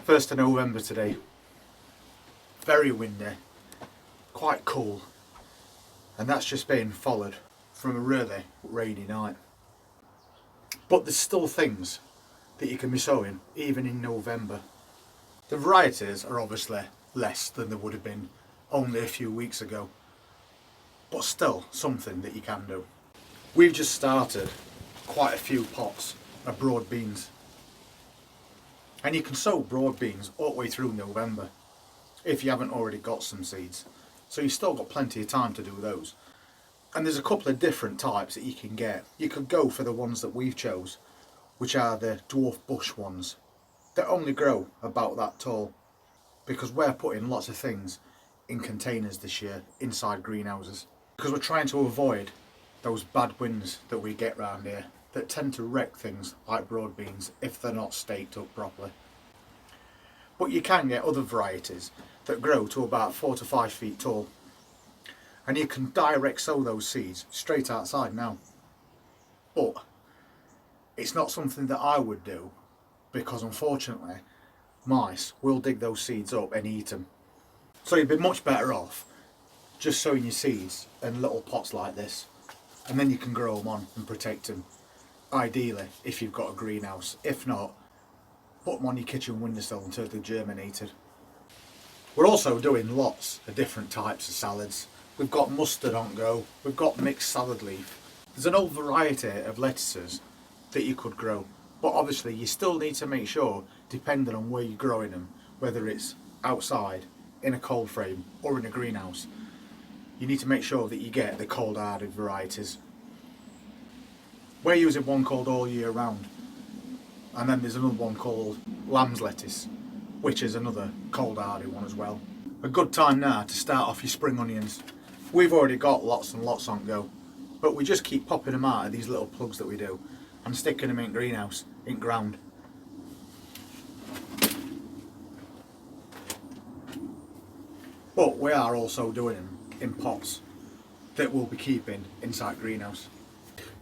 1st of November today. Very windy, quite cool, and that's just been followed from a really rainy night. But there's still things that you can be sowing even in November. The varieties are obviously less than they would have been only a few weeks ago, but still something that you can do. We've just started quite a few pots of broad beans, and you can sow broad beans all the way through November if you haven't already got some seeds, so you've still got plenty of time to do those. And there's a couple of different types that you can get. You could go for the ones that we've chose, which are the dwarf bush ones that only grow about that tall, because we're putting lots of things in containers this year inside greenhouses, because we're trying to avoid those bad winds that we get round here that tend to wreck things like broad beans if they're not staked up properly. But you can get other varieties that grow to about 4 to 5 feet tall, and you can direct sow those seeds straight outside now. But it's not something that I would do, because unfortunately mice will dig those seeds up and eat them. So you'd be much better off just sowing your seeds in little pots like this, and then you can grow them on and protect them, ideally if you've got a greenhouse. If not, put them on your kitchen windowsill until they're germinated. We're also doing lots of different types of salads. We've got mustard on go, we've got mixed salad leaf. There's an old variety of lettuces that you could grow, but obviously you still need to make sure, depending on where you're growing them, whether it's outside, in a cold frame or in a greenhouse, you need to make sure that you get the cold hardy varieties. We're using one called all year round, and then there's another one called lamb's lettuce, which is another cold hardy one as well. A good time now to start off your spring onions. We've already got lots and lots on go, but we just keep popping them out of these little plugs that we do and sticking them in greenhouse, in ground. But we are also doing them in pots that we'll be keeping inside greenhouse.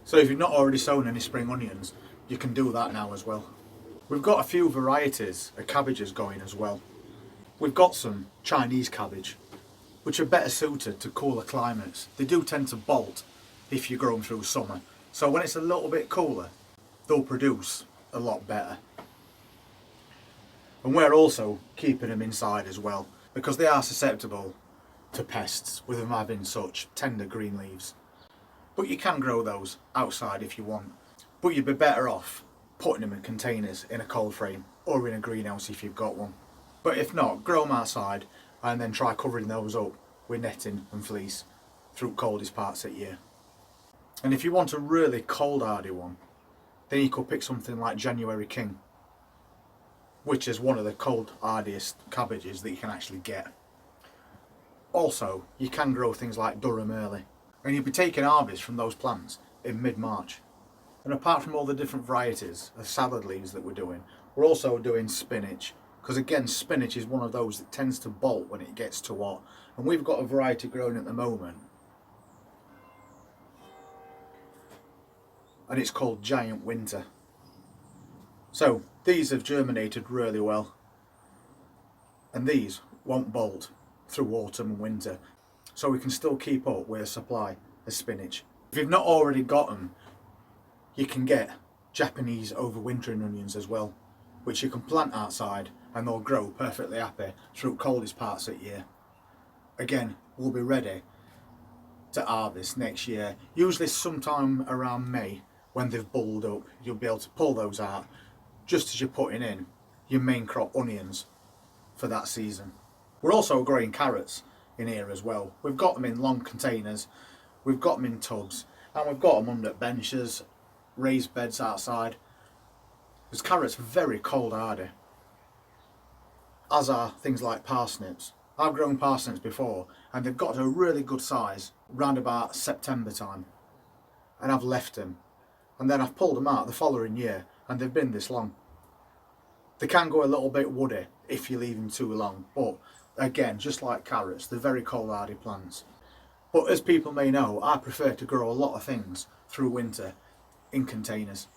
So if you've not already sown any spring onions, you can do that now as well. We've got a few varieties of cabbages going as well. We've got some Chinese cabbage, which are better suited to cooler climates. They do tend to bolt if you grow them through summer, so when it's a little bit cooler, they'll produce a lot better. And we're also keeping them inside as well, because they are susceptible to pests with them having such tender green leaves. But you can grow those outside if you want, but you'd be better off putting them in containers in a cold frame or in a greenhouse if you've got one. But if not, grow them outside and then try covering those up with netting and fleece through coldest parts of the year. And if you want a really cold hardy one, then you could pick something like January King, which is one of the cold hardiest cabbages that you can actually get. Also, you can grow things like Durham early, and you'll be taking harvest from those plants in mid-March. And apart from all the different varieties of salad leaves that we're doing, we're also doing spinach, because again, spinach is one of those that tends to bolt when it gets too hot. And we've got a variety growing at the moment, and it's called Giant Winter. So these have germinated really well, and these won't bolt through autumn and winter, so we can still keep up with a supply of spinach. If you've not already got them, you can get Japanese overwintering onions as well, which you can plant outside and they'll grow perfectly happy through coldest parts of the year. Again, we'll be ready to harvest next year, usually sometime around May. When they've bulled up, you'll be able to pull those out just as you're putting in your main crop onions for that season. We're also growing carrots in here as well. We've got them in long containers, we've got them in tubs, and we've got them under benches, raised beds outside. Because carrots are very cold hardy, as are things like parsnips. I've grown parsnips before and they've got to a really good size round about September time, and I've left them, and then I've pulled them out the following year and they've been this long. They can go a little bit woody if you leave them too long, but again, just like carrots, they're very cold hardy plants. But as people may know, I prefer to grow a lot of things through winter in containers,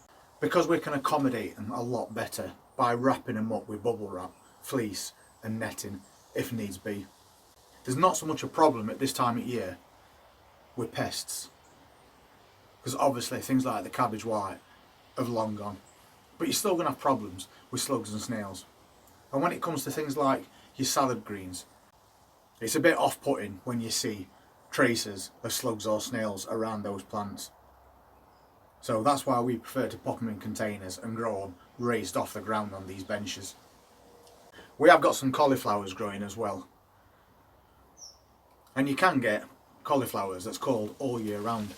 because we can accommodate them a lot better by wrapping them up with bubble wrap fleece and netting if needs be. There's not so much a problem at this time of year with pests, because obviously things like the cabbage white have long gone, but you're still going to have problems with slugs and snails. And when it comes to things like your salad greens, it's a bit off-putting when you see traces of slugs or snails around those plants. So that's why we prefer to pop them in containers and grow them raised off the ground on these benches. We have got some cauliflowers growing as well. And you can get cauliflowers that's called all year round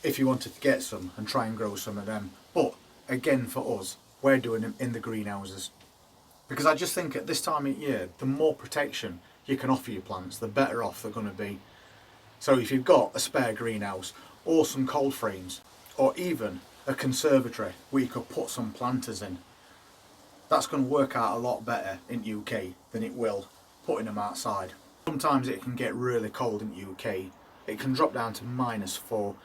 if you wanted to get some and try and grow some of them. But again, for us, we're doing them in the greenhouses, because I just think at this time of year, the more protection you can offer your plants, the better off they're going to be. So if you've got a spare greenhouse or some cold frames, or even a conservatory where you could put some planters in, that's going to work out a lot better in UK than it will putting them outside. Sometimes it can get really cold in UK. It can drop down to -4,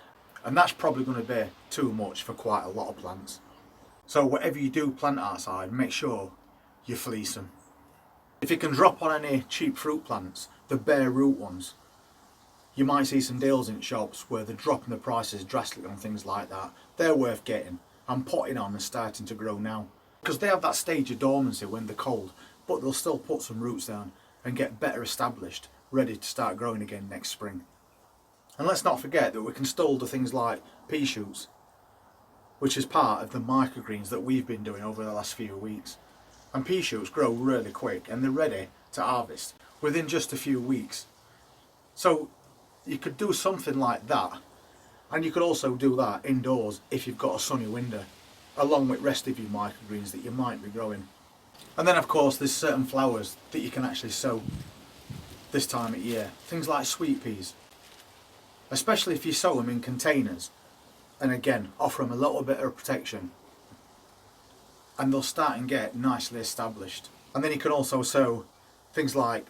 and that's probably going to be too much for quite a lot of plants. So whatever you do plant outside, make sure you fleece them. If it can drop on any cheap fruit plants, the bare root ones, you might see some deals in shops where they're dropping the prices drastically on things like that. They're worth getting and potting on and starting to grow now, because they have that stage of dormancy when they're cold, but they'll still put some roots down and get better established, ready to start growing again next spring. And let's not forget that we can still do things like pea shoots, which is part of the microgreens that we've been doing over the last few weeks. And pea shoots grow really quick and they're ready to harvest within just a few weeks. So you could do something like that, and you could also do that indoors if you've got a sunny window, along with rest of your microgreens that you might be growing. And then of course there's certain flowers that you can actually sow this time of year, things like sweet peas, especially if you sow them in containers, and again offer them a little bit of protection, and they'll start and get nicely established. And then you can also sow things like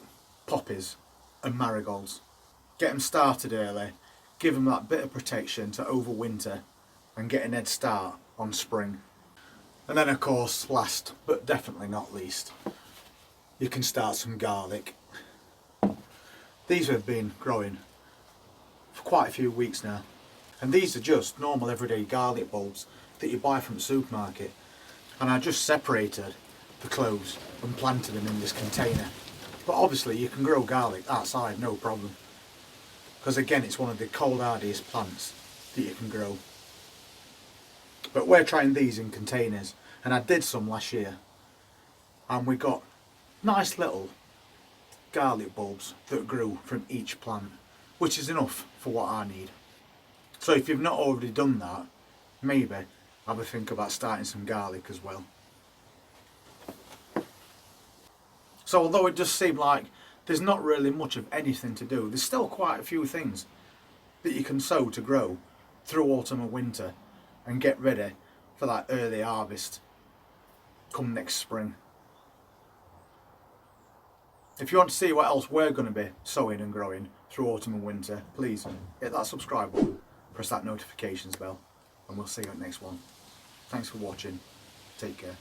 poppies and marigolds. Get them started early, give them that bit of protection to overwinter and get an head start on spring. And then of course, last but definitely not least, you can start some garlic. These have been growing for quite a few weeks now, and these are just normal everyday garlic bulbs that you buy from the supermarket, and I just separated the cloves and planted them in this container. But obviously you can grow garlic outside, no problem, because again it's one of the cold hardiest plants that you can grow. But we're trying these in containers, and I did some last year, and we got nice little garlic bulbs that grew from each plant, which is enough for what I need. So if you've not already done that, maybe have a think about starting some garlic as well. So although it does seem like there's not really much of anything to do, there's still quite a few things that you can sow to grow through autumn and winter and get ready for that early harvest come next spring. If you want to see what else we're going to be sowing and growing through autumn and winter, please hit that subscribe button, press that notifications bell, and we'll see you at the next one. Thanks for watching. Take care.